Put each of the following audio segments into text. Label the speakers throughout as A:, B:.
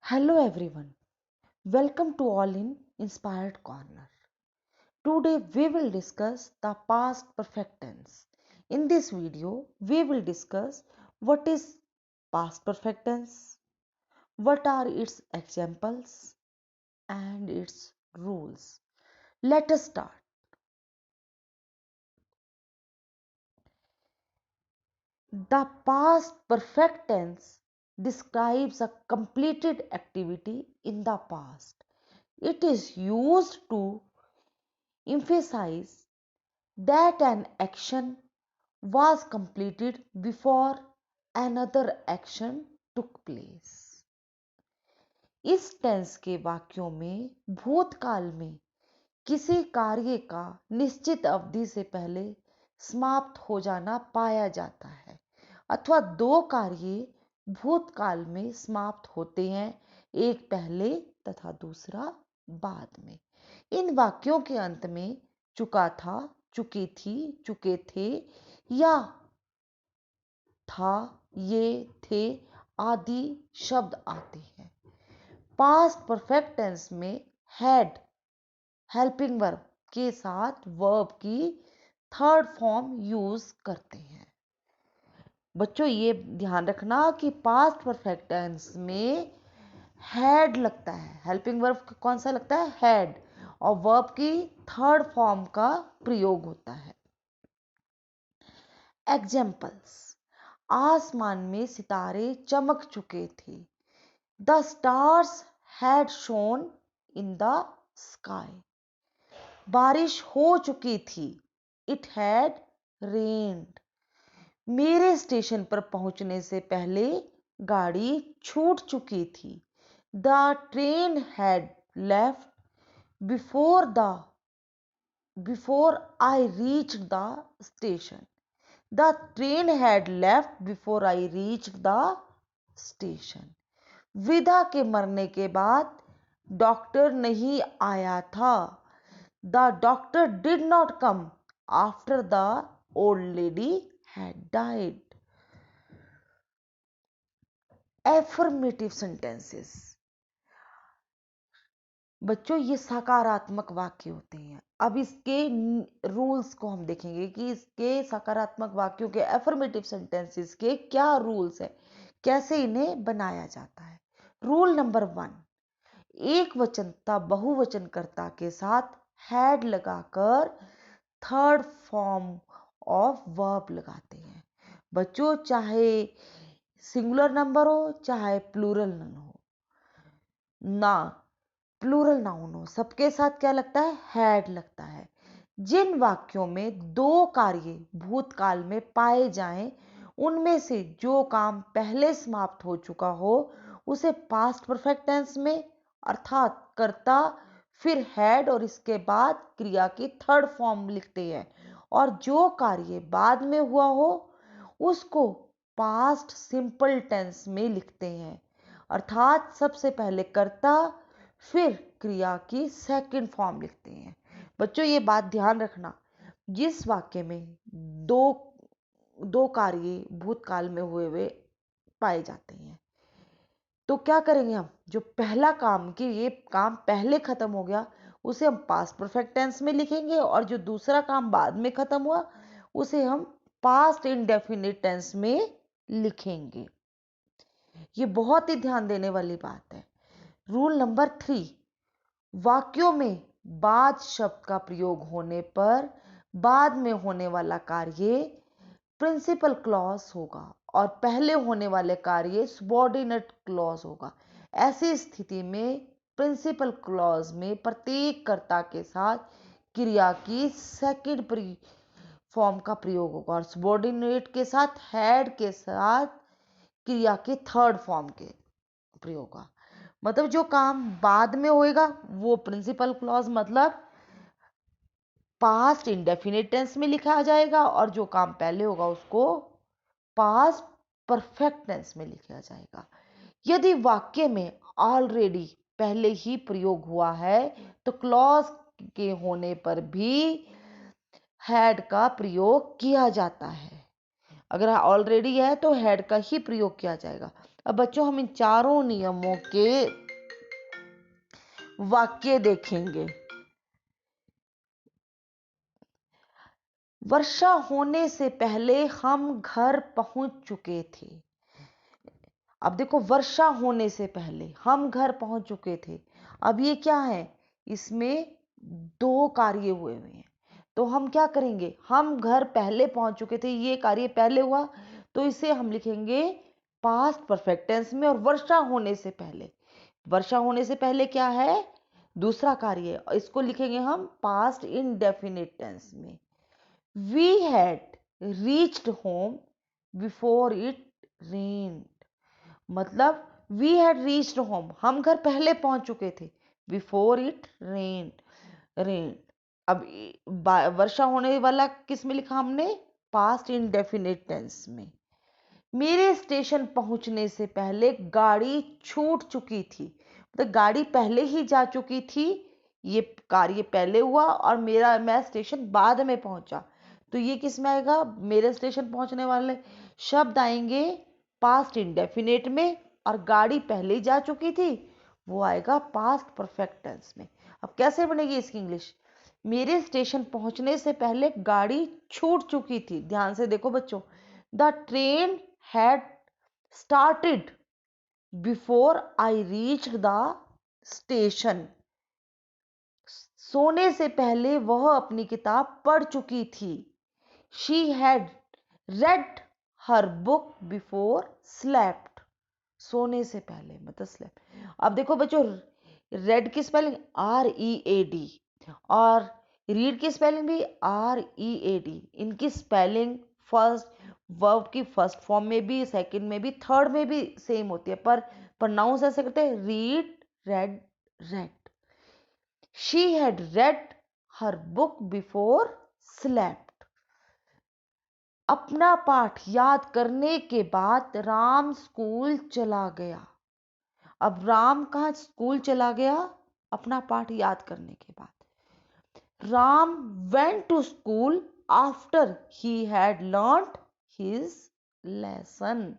A: Hello everyone, welcome to all in Inspired Corner. Today we will discuss the past perfect tense. In this video, we will discuss what is past perfect tense, what are its examples, and its rules. Let us start. The past perfect tense describes a completed activity in the past. It is used to emphasize that an action was completed before another action took place. इस tense के वाक्यों में भूतकाल में किसी कार्य का निश्चित अवधि से पहले समाप्त हो जाना पाया जाता है अथवा दो कार्य भूतकाल में समाप्त होते हैं, एक पहले तथा दूसरा बाद में। इन वाक्यों के अंत में चुका था, चुकी थी, चुके थे या था, ये थे आदि शब्द आते हैं। पास्ट परफेक्ट टेंस में हैड हेल्पिंग वर्ब के साथ वर्ब की थर्ड फॉर्म यूज करते हैं। बच्चों ये ध्यान रखना कि पास्ट परफेक्ट टेंस में हैड लगता है, हेल्पिंग वर्ब कौन सा लगता है, हैड, और वर्ब की थर्ड फॉर्म का प्रयोग होता है। एग्जाम्पल्स: आसमान में सितारे चमक चुके थे। The stars had shown in the sky. बारिश हो चुकी थी। इट हैड रेन्ड। मेरे स्टेशन पर पहुंचने से पहले गाड़ी छूट चुकी थी। The train had left before I reached the station. The train had left before I reached the station. विदा के मरने के बाद डॉक्टर नहीं आया था। The doctor did not come after the old lady had died. Affirmative sentences. बच्चों ये सकारात्मक वाक्य होते हैं। अब इसके रूल्स को हम देखेंगे कि इसके सकारात्मक वाक्यों के एफर्मेटिव सेंटेंसेस के क्या रूल्स है, कैसे इन्हें बनाया जाता है। रूल नंबर 1, एक वचनता बहुवचनकर्ता के साथ हैड लगाकर थर्ड फॉर्म ऑफ वर्ब लगाते हैं। बच्चों चाहे सिंगुलर नंबर हो चाहे प्लूरल प्लूरल नाउन हो, सबके साथ क्या लगता है, हैड लगता है। जिन वाक्यों में दो कार्य भूतकाल में पाए जाएं, उनमें से जो काम पहले समाप्त हो चुका हो उसे पास्ट परफेक्ट टेंस में अर्थात कर्ता फिर हैड और इसके बाद क्रिया की थर्ड फॉर्म लिखते हैं, और जो कार्य बाद में हुआ हो उसको पास्ट सिंपल टेंस में लिखते हैं, अर्थात सबसे पहले कर्ता फिर क्रिया की सेकंड फॉर्म लिखते हैं। बच्चों ये बात ध्यान रखना, जिस वाक्य में दो कार्य भूतकाल में हुए पाए जाते हैं तो क्या करेंगे हम, जो पहला काम कि ये काम पहले खत्म हो गया उसे हम पास्ट परफेक्ट टेंस में लिखेंगे, और जो दूसरा काम बाद में खत्म हुआ उसे हम पास्ट इंडेफिनिट टेंस में लिखेंगे। ये बहुत ही ध्यान देने वाली बात है। रूल नंबर 3, वाक्यों में बाद शब्द का प्रयोग होने पर बाद में होने वाला कार्य प्रिंसिपल क्लॉज होगा और पहले होने वाले कार्य सबऑर्डिनेट क्लॉज होगा। ऐसी स्थिति में प्रिंसिपल क्लॉज में प्रत्येक कर्ता के साथ क्रिया की सेकंड फॉर्म का प्रयोग होगा और सबऑर्डिनेट के साथ हैड के साथ क्रिया की थर्ड फॉर्म के प्रयोग होगा। मतलब जो काम बाद में होएगा वो प्रिंसिपल क्लॉज मतलब पास्ट इंडेफिनिट टेंस में लिखा जाएगा, और जो काम पहले होगा उसको पास्ट परफेक्ट टेंस में लिखा जाएगा। यदि वाक्य में ऑलरेडी पहले ही प्रयोग हुआ है तो क्लॉज के होने पर भी हैड का प्रयोग किया जाता है। अगर ऑलरेडी है तो हैड का ही प्रयोग किया जाएगा। अब बच्चों हम इन चारों नियमों के वाक्य देखेंगे। वर्षा होने से पहले हम घर पहुंच चुके थे। अब देखो, वर्षा होने से पहले हम घर पहुंच चुके थे। अब ये क्या है, इसमें दो कार्य हुए हुए हैं, तो हम क्या करेंगे, हम घर पहले पहुंच चुके थे, ये कार्य पहले हुआ, तो इसे हम लिखेंगे पास्ट परफेक्ट टेंस में। और वर्षा होने से पहले, वर्षा होने से पहले क्या है, दूसरा कार्य, इसको लिखेंगे हम पास्ट इंडेफिनिट टेंस में। We had reached home before it rained. मतलब वी हैड रीच्ड होम, हम घर पहले पहुंच चुके थे, बिफोर इट रेन। अब वर्षा होने वाला किस में लिखा हमने, पास्ट इंडेफिनिट टेंस में। मेरे स्टेशन पहुंचने से पहले गाड़ी छूट चुकी थी, मतलब गाड़ी पहले ही जा चुकी थी, ये कार्य पहले हुआ और मैं स्टेशन बाद में पहुंचा, तो ये किस में आएगा, मेरे स्टेशन पहुंचने वाले शब्द आएंगे पास्ट इंडेफिनिट में, और गाड़ी पहले ही जा चुकी थी वो आएगा पास्ट परफेक्ट टेंस में। अब कैसे बनेगी इसकी इंग्लिश, मेरे स्टेशन पहुंचने से पहले गाड़ी छूट चुकी थी। ध्यान से देखो बच्चों, the train had started before I reached the station. सोने से पहले वह अपनी किताब पढ़ चुकी थी। She had read her book before slept. सोने से पहले मतलब स्लेप्ट। अब देखो बच्चों, रेड की स्पेलिंग READ और रीड की स्पेलिंग भी READ। इनकी स्पेलिंग फर्स्ट वर्ब की फर्स्ट फॉर्म में भी, सेकंड में भी, थर्ड में भी सेम होती है, पर प्रोनाउंस ऐसे करते हैं, read, red, red. She had read her book before slept. अपना पाठ याद करने के बाद राम स्कूल चला गया। अब राम कहाँ स्कूल चला गया, अपना पाठ याद करने के बाद। Ram went to school after he had learned his lesson.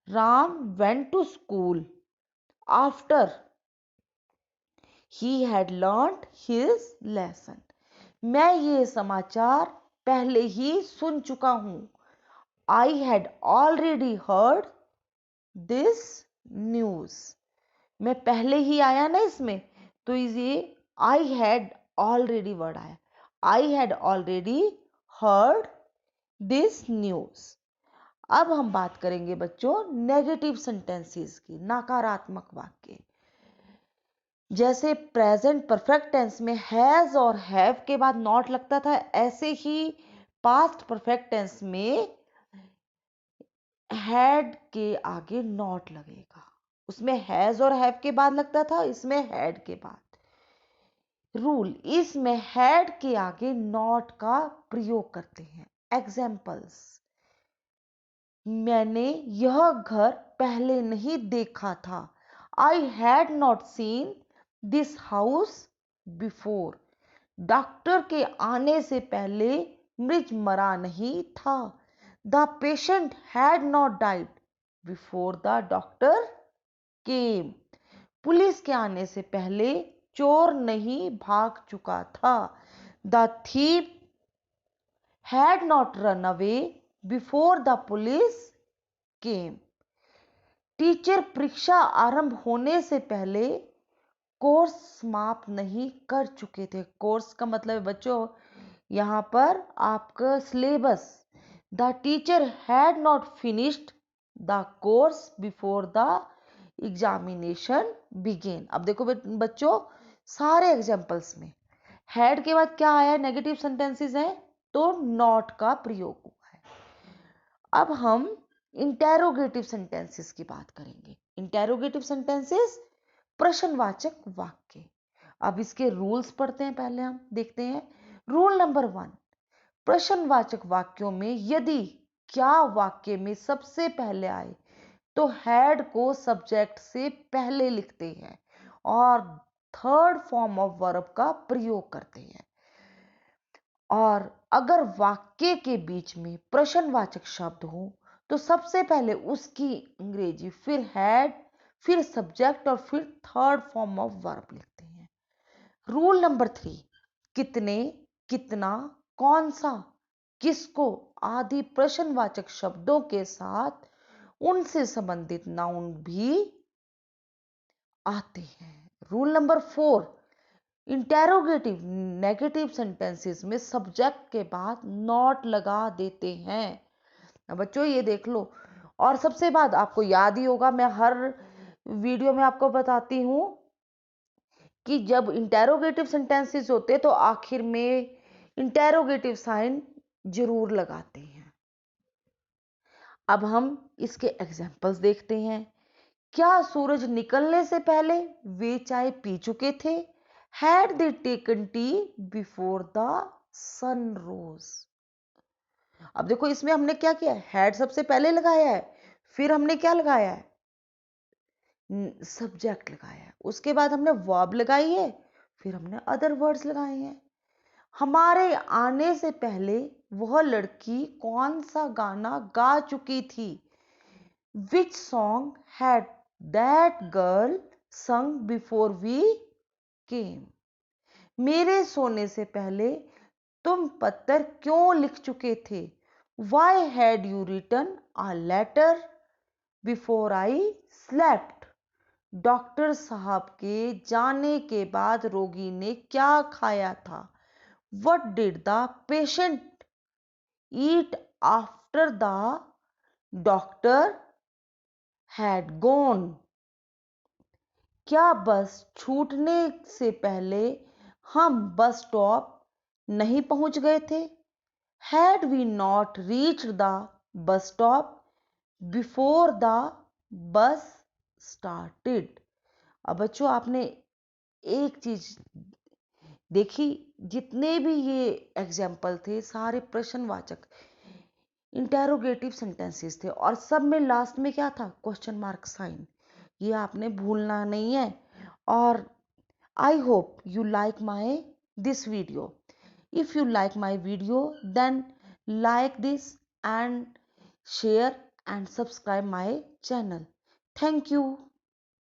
A: Ram went to school after he had learned his lesson. मैं ये समाचार पहले ही सुन चुका हूं। I had already heard this news. मैं पहले ही आया ना इसमें, तो ये आई हैड ऑलरेडी वर्ड आया, आई had already heard this news. अब हम बात करेंगे बच्चों नेगेटिव सेंटेंसेस की, नकारात्मक वाक्य। जैसे प्रेजेंट परफेक्ट टेंस में हैज और हैव के बाद नॉट लगता था, ऐसे ही पास्ट परफेक्ट टेंस में हैड के आगे नॉट लगेगा। उसमें हैज और हैव के बाद लगता था, इसमें हैड के बाद। रूल, इसमें हैड के आगे नॉट का प्रयोग करते हैं। एग्जाम्पल्स, मैंने यह घर पहले नहीं देखा था। I had not seen this house before. Doctor के आने से पहले मरीज मरा नहीं था। The patient had not died before the doctor came. Police के आने से पहले चोर नहीं भाग चुका था। The thief had not run away before the police came. Teacher परीक्षा आरंभ होने से पहले कोर्स समाप्त नहीं कर चुके थे। कोर्स का मतलब है बच्चों यहां पर आपका syllabus. The teacher had not finished the course before the examination began. अब देखो बच्चों, सारे एग्जाम्पल्स में हैड के बाद क्या आया, नेगेटिव सेंटेंसेस है, तो नॉट का प्रयोग हुआ है। अब हम इंटेरोगेटिव सेंटेंसेस की बात करेंगे। इंटेरोगेटिव सेंटेंसेस प्रश्नवाचक वाक्य। अब इसके रूल्स पढ़ते हैं, पहले हम देखते हैं। रूल नंबर 1, प्रश्नवाचक वाक्यों में यदि क्या वाक्य में सबसे पहले आए तो हैड को सब्जेक्ट से पहले लिखते हैं और थर्ड फॉर्म ऑफ वर्ब का प्रयोग करते हैं। और अगर वाक्य के बीच में प्रश्नवाचक शब्द हो तो सबसे पहले उसकी अंग्रेजी, फिर हैड, फिर सब्जेक्ट और फिर थर्ड फॉर्म ऑफ वर्ब लिखते हैं। रूल नंबर 3, कितने, कितना, कौन सा, किसको आदि प्रश्नवाचक शब्दों के साथ उनसे संबंधित नाउन भी आते हैं। Rule number 4, interrogative negative sentences में सब्जेक्ट के बाद नॉट लगा देते हैं। अब बच्चों ये देख लो, और सबसे बाद आपको याद ही होगा, मैं हर वीडियो में आपको बताती हूं कि जब इंटेरोगेटिव सेंटेंसेस होते हैं तो आखिर में इंटेरोगेटिव साइन जरूर लगाते हैं। अब हम इसके एग्जाम्पल्स देखते हैं। क्या सूरज निकलने से पहले वे चाय पी चुके थे? Had they taken tea before the sun rose? अब देखो इसमें हमने क्या किया, हैड सबसे पहले लगाया है, फिर हमने क्या लगाया है, सब्जेक्ट लगाया है, उसके बाद हमने वर्ब लगाई है, फिर हमने अदर वर्ड्स लगाए हैं। हमारे आने से पहले वह लड़की कौन सा गाना गा चुकी थी? Which song had that girl संग बिफोर वी केम? मेरे सोने से पहले तुम पत्र क्यों लिख चुके थे? Why had you written a letter before I slept? Doctor साहब के जाने के बाद रोगी ने क्या खाया था? What did the patient eat after the doctor had gone? क्या बस छूटने से पहले हम बस स्टॉप नहीं पहुंच गए थे? Had we not reach the bus stop before the bus started? अब बच्चों आपने एक चीज देखी, जितने भी ये एग्जाम्पल थे सारे प्रश्नवाचक इंटेरोगेटिव सेंटेंसेस थे, और सब में लास्ट में क्या था, क्वेश्चन मार्क साइन। ये आपने भूलना नहीं है। और I hope you like this video. If you like my video, then like this and share and subscribe my channel. Thank you.